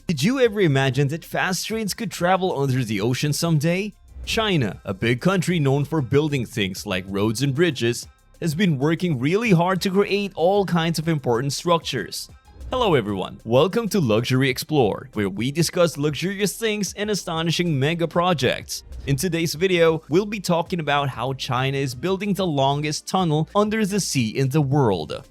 Did you ever imagine that fast trains could travel under the ocean someday? China, a big country known for building things like roads and bridges, has been working really hard to create all kinds of important structures. Hello everyone, welcome to Luxury Explore, where we discuss luxurious things and astonishing mega projects. In today's video, we'll be talking about how China is building the longest tunnel under the sea in the world.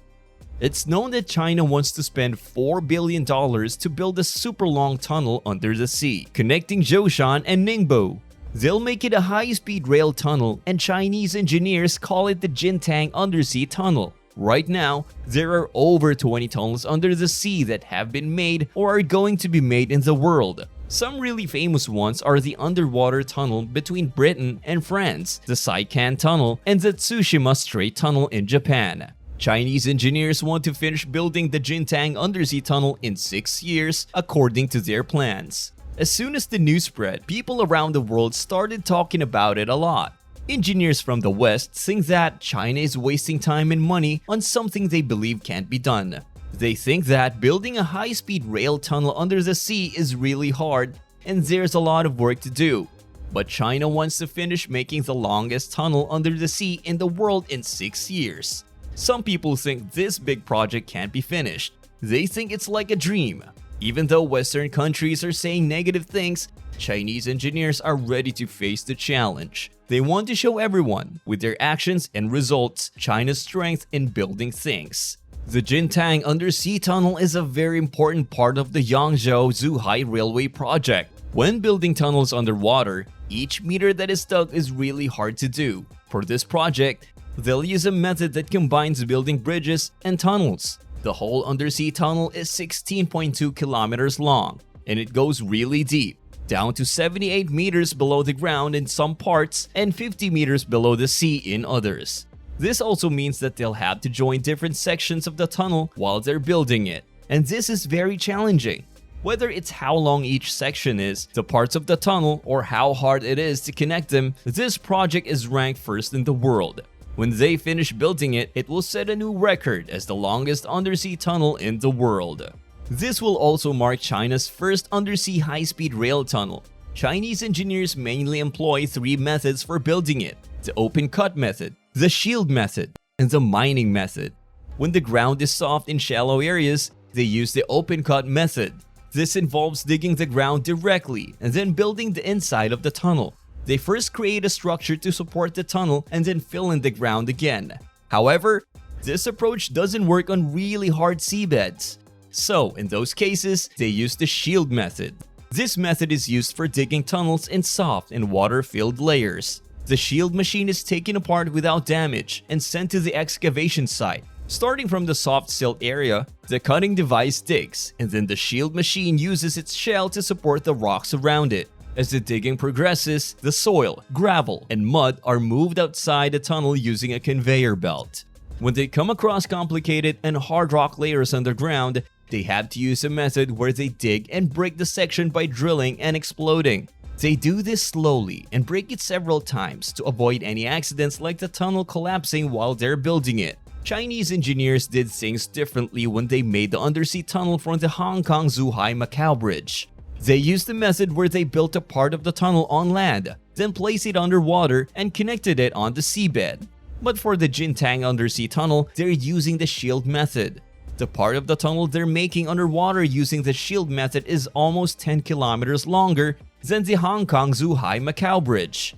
It's known that China wants to spend $4 billion to build a super long tunnel under the sea, connecting Zhoushan and Ningbo. They'll make it a high-speed rail tunnel, and Chinese engineers call it the Jintang Undersea Tunnel. Right now, there are over 20 tunnels under the sea that have been made or are going to be made in the world. Some really famous ones are the underwater tunnel between Britain and France, the Saikan Tunnel, and the Tsushima Strait Tunnel in Japan. Chinese engineers want to finish building the Jintang Undersea Tunnel in 6 years, according to their plans. As soon as the news spread, people around the world started talking about it a lot. Engineers from the West think that China is wasting time and money on something they believe can't be done. They think that building a high-speed rail tunnel under the sea is really hard and there's a lot of work to do. But China wants to finish making the longest tunnel under the sea in the world in 6 years. Some people think this big project can't be finished. They think it's like a dream. Even though Western countries are saying negative things, Chinese engineers are ready to face the challenge. They want to show everyone, with their actions and results, China's strength in building things. The Jintang Undersea Tunnel is a very important part of the Yangzhou-Zhuhai Railway project. When building tunnels underwater, each meter that is dug is really hard to do. For this project, they'll use a method that combines building bridges and tunnels. The whole undersea tunnel is 16.2 kilometers long, and it goes really deep, down to 78 meters below the ground in some parts and 50 meters below the sea in others. This also means that they'll have to join different sections of the tunnel while they're building it, and this is very challenging. Whether it's how long each section is, the parts of the tunnel, or how hard it is to connect them, this project is ranked first in the world. When they finish building it, it will set a new record as the longest undersea tunnel in the world. This will also mark China's first undersea high-speed rail tunnel. Chinese engineers mainly employ 3 methods for building it: the open-cut method, the shield method, and the mining method. When the ground is soft in shallow areas, they use the open-cut method. This involves digging the ground directly and then building the inside of the tunnel. They first create a structure to support the tunnel and then fill in the ground again. However, this approach doesn't work on really hard seabeds. So, in those cases, they use the shield method. This method is used for digging tunnels in soft and water-filled layers. The shield machine is taken apart without damage and sent to the excavation site. Starting from the soft silt area, the cutting device digs, and then the shield machine uses its shell to support the rocks around it. As the digging progresses, the soil, gravel, and mud are moved outside the tunnel using a conveyor belt. When they come across complicated and hard rock layers underground, they have to use a method where they dig and break the section by drilling and exploding. They do this slowly and break it several times to avoid any accidents like the tunnel collapsing while they're building it. Chinese engineers did things differently when they made the undersea tunnel from the Hong Kong-Zhuhai-Macau Bridge. They used the method where they built a part of the tunnel on land, then placed it underwater and connected it on the seabed. But for the Jintang Undersea Tunnel, they're using the shield method. The part of the tunnel they're making underwater using the shield method is almost 10 kilometers longer than the Hong Kong-Zhuhai-Macau Bridge.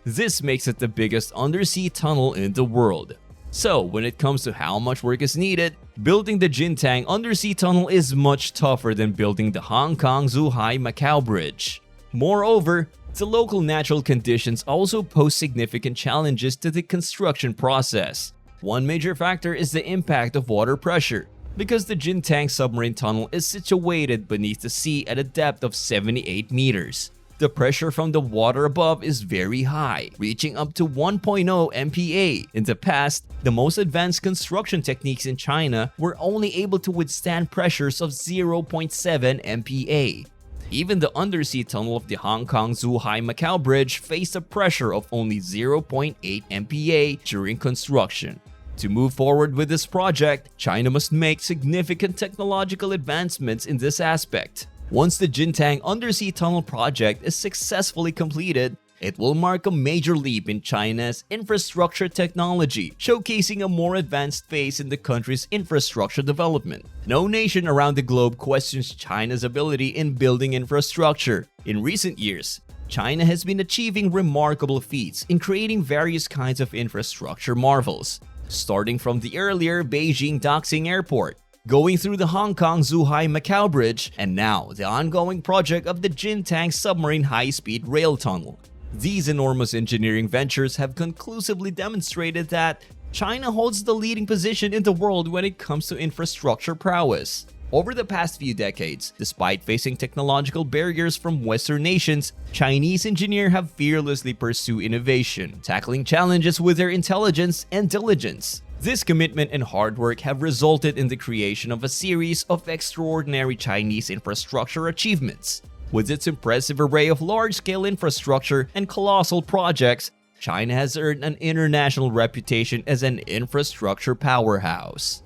This makes it the biggest undersea tunnel in the world. So, when it comes to how much work is needed, building the Jintang Undersea Tunnel is much tougher than building the Hong Kong-Zhuhai-Macau Bridge. Moreover, the local natural conditions also pose significant challenges to the construction process. One major factor is the impact of water pressure, because the Jintang submarine tunnel is situated beneath the sea at a depth of 78 meters. The pressure from the water above is very high, reaching up to 1.0 MPa. In the past, the most advanced construction techniques in China were only able to withstand pressures of 0.7 MPa. Even the undersea tunnel of the Hong Kong-Zhuhai-Macau Bridge faced a pressure of only 0.8 MPa during construction. To move forward with this project, China must make significant technological advancements in this aspect. Once the Jintang Undersea Tunnel project is successfully completed, it will mark a major leap in China's infrastructure technology, showcasing a more advanced phase in the country's infrastructure development. No nation around the globe questions China's ability in building infrastructure. In recent years, China has been achieving remarkable feats in creating various kinds of infrastructure marvels, starting from the earlier Beijing Daxing Airport, going through the Hong Kong-Zhuhai-Macau Bridge, and now the ongoing project of the Jintang Submarine High-Speed Rail Tunnel. These enormous engineering ventures have conclusively demonstrated that China holds the leading position in the world when it comes to infrastructure prowess. Over the past few decades, despite facing technological barriers from Western nations, Chinese engineers have fearlessly pursued innovation, tackling challenges with their intelligence and diligence. This commitment and hard work have resulted in the creation of a series of extraordinary Chinese infrastructure achievements. With its impressive array of large-scale infrastructure and colossal projects, China has earned an international reputation as an infrastructure powerhouse.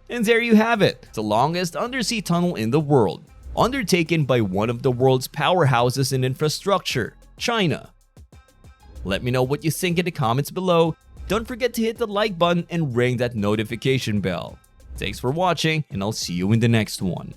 And there you have it, the longest undersea tunnel in the world, undertaken by one of the world's powerhouses in infrastructure, China. Let me know what you think in the comments below. Don't forget to hit the like button and ring that notification bell. Thanks for watching, and I'll see you in the next one.